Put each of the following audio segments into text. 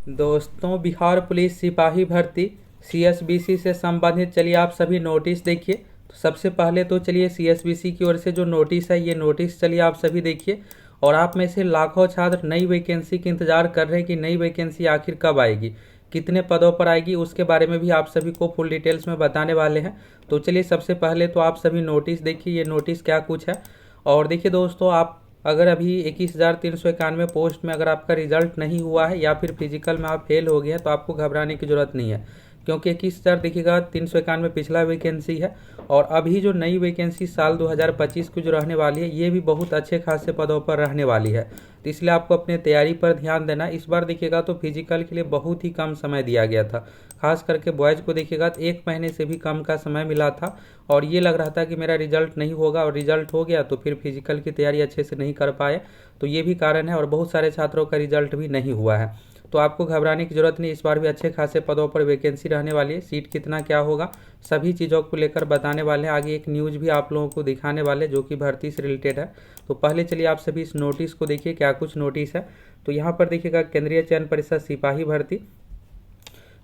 दोस्तों, बिहार पुलिस सिपाही भर्ती सीएसबीसी से संबंधित चलिए आप सभी नोटिस देखिए। तो सबसे पहले तो चलिए सीएसबीसी की ओर से जो नोटिस है, ये नोटिस चलिए आप सभी देखिए। और आप में से लाखों छात्र नई वैकेंसी की इंतजार कर रहे हैं कि नई वैकेंसी आखिर कब आएगी, कितने पदों पर आएगी, उसके बारे में भी आप सभी को फुल डिटेल्स में बताने वाले हैं। तो चलिए सबसे पहले तो आप सभी नोटिस देखिए, ये नोटिस क्या कुछ है। और देखिए दोस्तों, आप अगर अभी 21,391 पोस्ट में अगर आपका रिजल्ट नहीं हुआ है या फिर फिजिकल में आप फेल हो गए हैं तो आपको घबराने की ज़रूरत नहीं है, क्योंकि 21,000 देखिएगा 391 पिछला वैकेंसी है। और अभी जो नई वैकेंसी साल 2025 की जो रहने वाली है, ये भी बहुत अच्छे खासे पदों पर रहने वाली है। तो इसलिए आपको अपने तैयारी पर ध्यान देना। इस बार देखिएगा तो फिजिकल के लिए बहुत ही कम समय दिया गया था, खास करके बॉयज़ को देखिएगा तो 1 महीने से भी कम का समय मिला था। और ये लग रहा था कि मेरा रिजल्ट नहीं होगा, और रिजल्ट हो गया तो फिर फिजिकल की तैयारी अच्छे से नहीं कर पाए। तो ये भी कारण है, और बहुत सारे छात्रों का रिजल्ट भी नहीं हुआ है। तो आपको घबराने की जरूरत नहीं, इस बार भी अच्छे खासे पदों पर वैकेंसी रहने वाली है। सीट कितना क्या होगा, सभी चीज़ों को लेकर बताने वाले हैं। आगे एक न्यूज़ भी आप लोगों को दिखाने वाले जो कि भर्ती से रिलेटेड है। तो पहले चलिए आप सभी इस नोटिस को देखिए, क्या कुछ नोटिस है। तो यहाँ पर देखिएगा केंद्रीय चयन परिषद सिपाही भर्ती,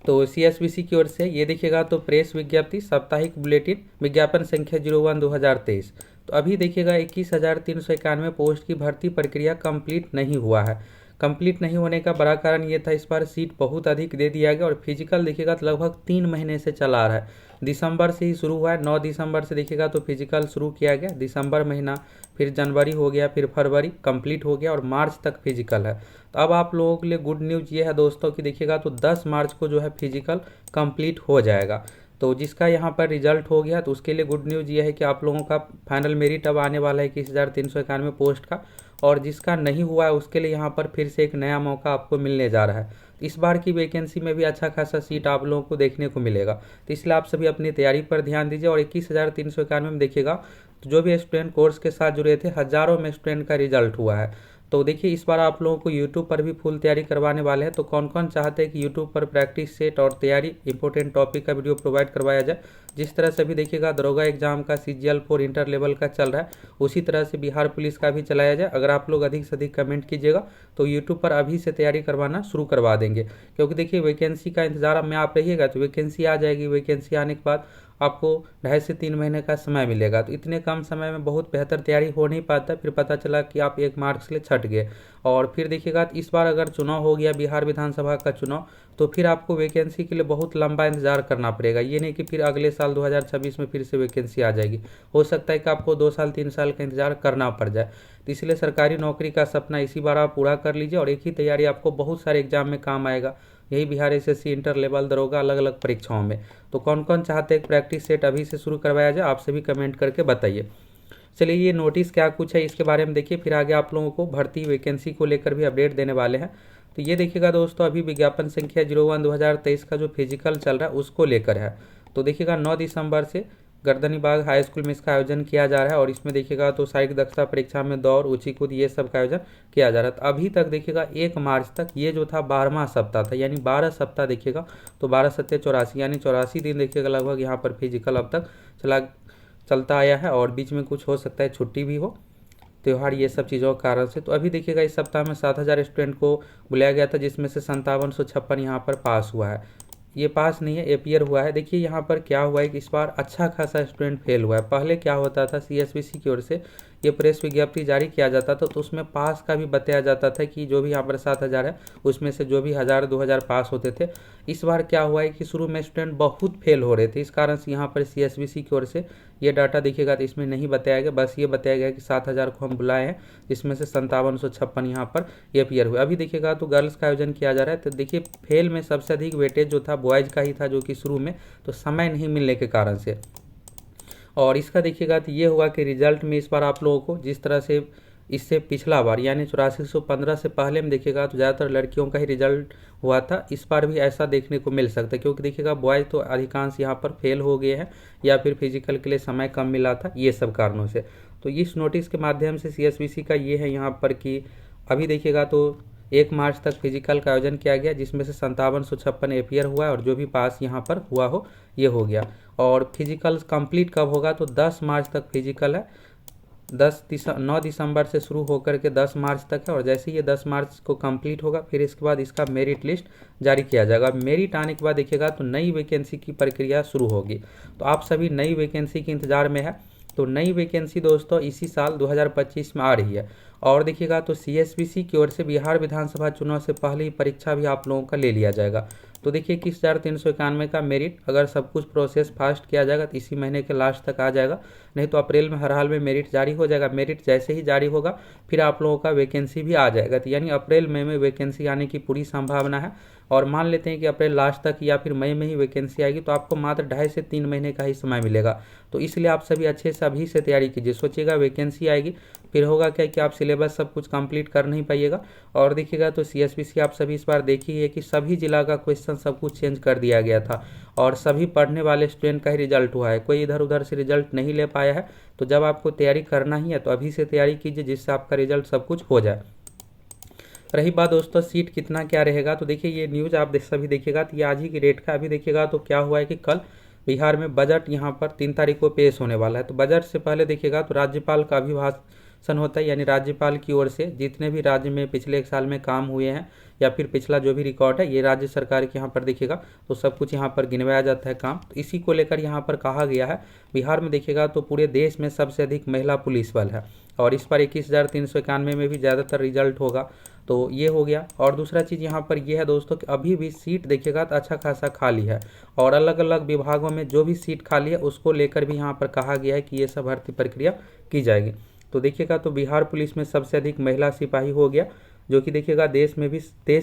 तो सीएसबीसी की ओर से ये देखिएगा तो प्रेस विज्ञप्ति साप्ताहिक बुलेटिन विज्ञापन संख्या 01/2023। तो अभी देखिएगा 21,391 पोस्ट की भर्ती प्रक्रिया कंप्लीट नहीं हुआ है। कंप्लीट नहीं होने का बड़ा कारण ये था, इस बार सीट बहुत अधिक दे दिया गया। और फिजिकल देखिएगा तो लगभग 3 महीने से चला रहा है, दिसंबर से ही शुरू हुआ है। 9 दिसंबर से देखिएगा तो फिजिकल शुरू किया गया, दिसंबर महीना, फिर जनवरी हो गया, फिर फरवरी कंप्लीट हो गया, और मार्च तक फिजिकल है। तो अब आप लोगों के लिए गुड न्यूज़ ये है दोस्तों कि देखिएगा तो 10 मार्च को जो है फिजिकल कंप्लीट हो जाएगा। तो जिसका यहाँ पर रिजल्ट हो गया तो उसके लिए गुड न्यूज़ ये है कि आप लोगों का फाइनल मेरिट अब आने वाला है 21,391 पोस्ट का। और जिसका नहीं हुआ है उसके लिए यहाँ पर फिर से एक नया मौका आपको मिलने जा रहा है। इस बार की वैकेंसी में भी अच्छा खासा सीट आप लोगों को देखने को मिलेगा। तो इसलिए आप सभी अपनी तैयारी पर ध्यान दीजिए। और 21,391 में देखिएगा तो जो भी स्टूडेंट कोर्स के साथ जुड़े थे, हज़ारों में स्टूडेंट का रिजल्ट हुआ है। तो देखिए इस बार आप लोगों को यूट्यूब पर भी फुल तैयारी करवाने वाले हैं। तो कौन कौन चाहते हैं कि यूट्यूब पर प्रैक्टिस सेट और तैयारी इंपॉर्टेंट टॉपिक का वीडियो प्रोवाइड करवाया जाए। जिस तरह से भी देखिएगा दरोगा एग्जाम का CGL-4 इंटर लेवल का चल रहा है, उसी तरह से बिहार पुलिस का भी चलाया जाए। अगर आप लोग अधिक से अधिक कमेंट कीजिएगा तो यूट्यूब पर अभी से तैयारी करवाना शुरू करवा देंगे। क्योंकि देखिए वैकेंसी का इंतजार में आप रहिएगा तो वैकेंसी आ जाएगी, वैकेंसी आने के बाद आपको 2.5 से 3 महीने का समय मिलेगा। तो इतने कम समय में बहुत बेहतर तैयारी हो नहीं पाता, फिर पता चला कि आप 1 मार्क्स के लिए छट गए। और फिर देखिएगा इस बार अगर चुनाव हो गया, बिहार विधानसभा का चुनाव, तो फिर आपको वैकेंसी के लिए बहुत लंबा इंतजार करना पड़ेगा। ये नहीं कि फिर अगले साल 2026 में फिर से वैकेंसी आ जाएगी। हो सकता है कि आपको 2 साल 3 साल का इंतजार करना पड़ जाए। तो इसलिए सरकारी नौकरी का सपना इसी बार आप पूरा कर लीजिए, और एक ही तैयारी आपको बहुत सारे एग्जाम में काम आएगा। यही बिहार SSC इंटर लेवल दरोगा अलग अलग परीक्षाओं में। तो कौन कौन चाहते हैं प्रैक्टिस सेट अभी से शुरू करवाया जाए, आप सभी कमेंट करके बताइए। चलिए ये नोटिस क्या कुछ है इसके बारे में देखिए, फिर आगे आप लोगों को भर्ती वैकेंसी को लेकर भी अपडेट देने वाले हैं। तो ये देखिएगा दोस्तों, अभी विज्ञापन संख्या 01/2023 का जो फिजिकल चल रहा है उसको लेकर है। तो देखिएगा 9 दिसंबर से गर्दनीबाग हाई स्कूल में इसका आयोजन किया जा रहा है। और इसमें देखिएगा तो शारीरिक दक्षता परीक्षा में दौड़, ऊंची कूद, ये सब का आयोजन किया जा रहा है। तो अभी तक देखिएगा 1 मार्च तक ये जो था 12वां सप्ताह था, यानी 12 सप्ताह देखिएगा तो 12 सत्ते 84, यानी 84 दिन देखिएगा लगभग यहाँ पर फिजिकल अब तक चलता आया है। और बीच में कुछ हो सकता है छुट्टी भी हो, त्यौहार, ये सब चीज़ों के कारण से। तो अभी देखिएगा इस सप्ताह में 7,000 स्टूडेंट को बुलाया गया था, जिसमें से 5756 यहाँ पर पास हुआ है। ये पास नहीं है, एपियर हुआ है। देखिए यहाँ पर क्या हुआ है कि इस बार अच्छा खासा स्टूडेंट फेल हुआ है। पहले क्या होता था, सीएसबीसी की ओर से ये प्रेस विज्ञप्ति जारी किया जाता था तो उसमें पास का भी बताया जाता था कि जो भी यहाँ पर 7,000 है उसमें से जो भी 1,000-2,000 पास होते थे। इस बार क्या हुआ है कि शुरू में स्टूडेंट बहुत फेल हो रहे थे, इस कारण से यहाँ पर सीएसबीसी की ओर से ये डाटा देखिएगा तो इसमें नहीं बताया गया। बस ये बताया गया कि 7,000 को हम बुलाए हैं, जिसमें से 5756 यहाँ पर एपियर हुए। अभी देखिएगा तो गर्ल्स का आयोजन किया जा रहा है। तो देखिए फेल में सबसे अधिक वेटेज जो था बॉयज़ का ही था, जो कि शुरू में तो समय नहीं मिलने के कारण से। और इसका देखिएगा तो ये हुआ कि रिजल्ट में इस बार आप लोगों को जिस तरह से इससे पिछला बार यानी 8415 से पहले में देखिएगा तो ज़्यादातर लड़कियों का ही रिजल्ट हुआ था, इस बार भी ऐसा देखने को मिल सकता है। क्योंकि देखिएगा बॉयज़ तो अधिकांश यहाँ पर फेल हो गए हैं, या फिर फिजिकल के लिए समय कम मिला था, ये सब कारणों से। तो इस नोटिस के माध्यम से सीएसबीसी का ये है यहाँ पर कि अभी देखिएगा तो 1 मार्च तक फिजिकल का आयोजन किया गया, जिसमें से 5756 एपियर हुआ है, और जो भी पास यहाँ पर हुआ हो ये हो गया। और फिजिकल कंप्लीट कब होगा, तो 10 मार्च तक फिजिकल है, 9 दिसंबर से शुरू होकर के 10 मार्च तक है। और जैसे ही ये 10 मार्च को कंप्लीट होगा फिर इसके बाद इसका मेरिट लिस्ट जारी किया जाएगा। मेरिट आने के बाद देखिएगा तो नई वैकेंसी की प्रक्रिया शुरू होगी। तो आप सभी नई वैकेंसी के इंतजार में है। तो नई वैकेंसी दोस्तों इसी साल 2025 में आ रही है। और देखिएगा तो CSBC की ओर से बिहार विधानसभा चुनाव से पहले ही परीक्षा भी आप लोगों का ले लिया जाएगा। तो देखिए 21,391 का मेरिट, अगर सब कुछ प्रोसेस फास्ट किया जाएगा तो इसी महीने के लास्ट तक आ जाएगा, नहीं तो अप्रैल में हर हाल में मेरिट जारी हो जाएगा। मेरिट जैसे ही जारी होगा फिर आप लोगों का वैकेंसी भी आ जाएगा। तो यानी अप्रैल मई में वैकेंसी आने की पूरी संभावना है। और मान लेते हैं कि अप्रैल लास्ट तक या फिर मई में ही वैकेंसी आएगी, तो आपको मात्र 2.5 से 3 महीने का ही समय मिलेगा। तो इसलिए आप सभी अच्छे से अभी से तैयारी कीजिए। सोचिएगा वैकेंसी आएगी फिर होगा क्या कि आप सिलेबस सब कुछ कंप्लीट कर नहीं पाइएगा। और देखिएगा तो CSBC आप सभी इस बार देखिए कि सभी जिला का क्वेश्चन सब कुछ चेंज कर दिया गया था और सभी पढ़ने वाले स्टूडेंट का ही रिजल्ट हुआ है, कोई इधर उधर से रिजल्ट नहीं ले पाया है। तो जब आपको तैयारी करना ही है तो अभी से तैयारी कीजिए जिससे आपका रिजल्ट सब कुछ हो जाए। रही बात दोस्तों सीट कितना क्या रहेगा, तो देखिए ये न्यूज़ आप सभी देखिएगा तो ये आज ही की डेट का। अभी देखिएगा तो क्या हुआ है कि कल बिहार में बजट यहाँ पर 3 तारीख को पेश होने वाला है। तो बजट से पहले देखिएगा तो राज्यपाल का अभिभाषण होता है, यानी राज्यपाल की ओर से जितने भी राज्य में पिछले 1 साल में काम हुए हैं या फिर पिछला जो भी रिकॉर्ड है ये राज्य सरकार के यहाँ पर देखिएगा तो सब कुछ यहाँ पर गिनवाया जाता है काम। तो इसी को लेकर यहाँ पर कहा गया है बिहार में देखिएगा तो पूरे देश में सबसे अधिक महिला पुलिस बल है और इस पर 21,391 में भी ज़्यादातर रिजल्ट होगा। तो ये हो गया। और दूसरा चीज़ यहाँ पर ये है दोस्तों कि अभी भी सीट देखिएगा तो अच्छा खासा खाली है और अलग अलग विभागों में जो भी सीट खाली है उसको लेकर भी यहाँ पर कहा गया है कि ये सब भर्ती प्रक्रिया की जाएगी। तो देखिएगा तो बिहार पुलिस में सबसे अधिक महिला सिपाही हो गया, जो कि देखिएगा देश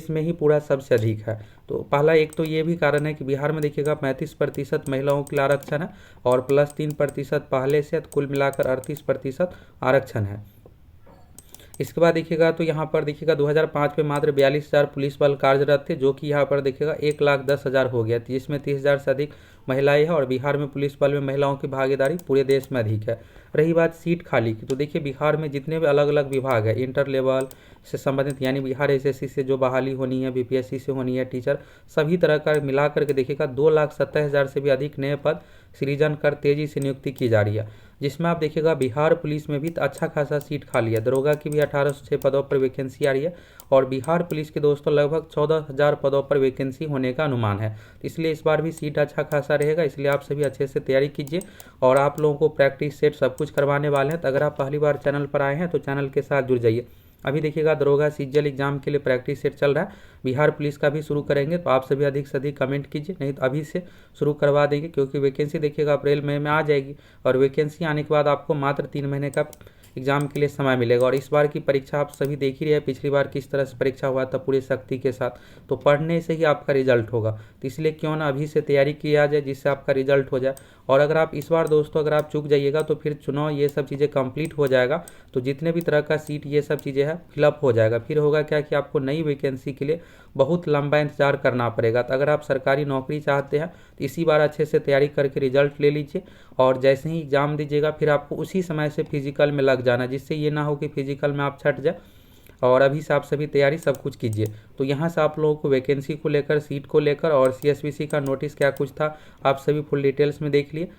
में ही पूरा सबसे अधिक है। तो पहला एक तो ये भी कारण है कि बिहार में देखिएगा 35% महिलाओं के लिए आरक्षण है और +3% पहले से कुल मिलाकर 38% आरक्षण है। इसके बाद देखिएगा तो यहाँ पर देखिएगा 2005 में मात्र 42,000 पुलिस बल कार्यरत थे, जो कि यहाँ पर देखिएगा 1,10,000 हो गया, जिसमें 30,000 से अधिक महिलाएं हैं। और बिहार में पुलिस बल में महिलाओं की भागीदारी पूरे देश में अधिक है। रही बात सीट खाली की, तो देखिए बिहार में जितने भी अलग अलग विभाग है इंटर लेवल से संबंधित, यानी बिहार SSC से जो बहाली होनी है, BPSC से होनी है, टीचर, सभी तरह का मिला करके देखिएगा 2,70,000 से भी अधिक नए पद सृजन कर तेजी से नियुक्ति की जा रही है, जिसमें आप देखिएगा बिहार पुलिस में भी अच्छा खासा सीट खाली है। दरोगा की भी 1806 पदों पर वैकेंसी आ रही है और बिहार पुलिस के दोस्तों लगभग 14,000 पदों पर वैकेंसी होने का अनुमान है। इसलिए इस बार भी सीट अच्छा खासा रहेगा, इसलिए आप सभी अच्छे से तैयारी कीजिए। और आप लोगों को प्रैक्टिस सेट सब कुछ करवाने वाले हैं। तो अगर आप पहली बार चैनल पर आए हैं तो चैनल के साथ जुड़ जाइए। अभी देखिएगा दरोगा CGL एग्जाम के लिए प्रैक्टिस सेट चल रहा है, बिहार पुलिस का भी शुरू करेंगे। तो आप सभी अधिक से अधिक कमेंट कीजिए, नहीं तो अभी से शुरू करवा देंगे, क्योंकि वैकेंसी देखिएगा अप्रैल मई में आ जाएगी और वैकेंसी आने के बाद आपको मात्र 3 महीने का एग्जाम के लिए समय मिलेगा। और इस बार की परीक्षा आप सभी देख ही रहे हैं, पिछली बार किस तरह से परीक्षा हुआ था पूरी शक्ति के साथ। तो पढ़ने से ही आपका रिजल्ट होगा, तो इसलिए क्यों ना अभी से तैयारी किया जाए जिससे आपका रिजल्ट हो जाए। और अगर आप इस बार दोस्तों अगर आप चूक जाइएगा तो फिर चुनाव ये सब चीज़ें कंप्लीट हो जाएगा, तो जितने भी तरह का सीट ये सब चीज़ें हैं फिलअप हो जाएगा। फिर होगा क्या कि आपको नई वैकेंसी के लिए बहुत लंबा इंतजार करना पड़ेगा। तो अगर आप सरकारी नौकरी चाहते हैं तो इसी बार अच्छे से तैयारी करके रिजल्ट ले लीजिए और जैसे ही एग्जाम दीजिएगा फिर आपको उसी समय से फिजिकल में लग जाना, जिससे ये ना हो कि फिजिकल में आप छट जाए। और अभी से आप सभी तैयारी सब कुछ कीजिए। तो यहाँ से आप लोगों को वैकेंसी को लेकर, सीट को लेकर और CSBC का नोटिस क्या कुछ था आप सभी फुल डिटेल्स में देख लिए।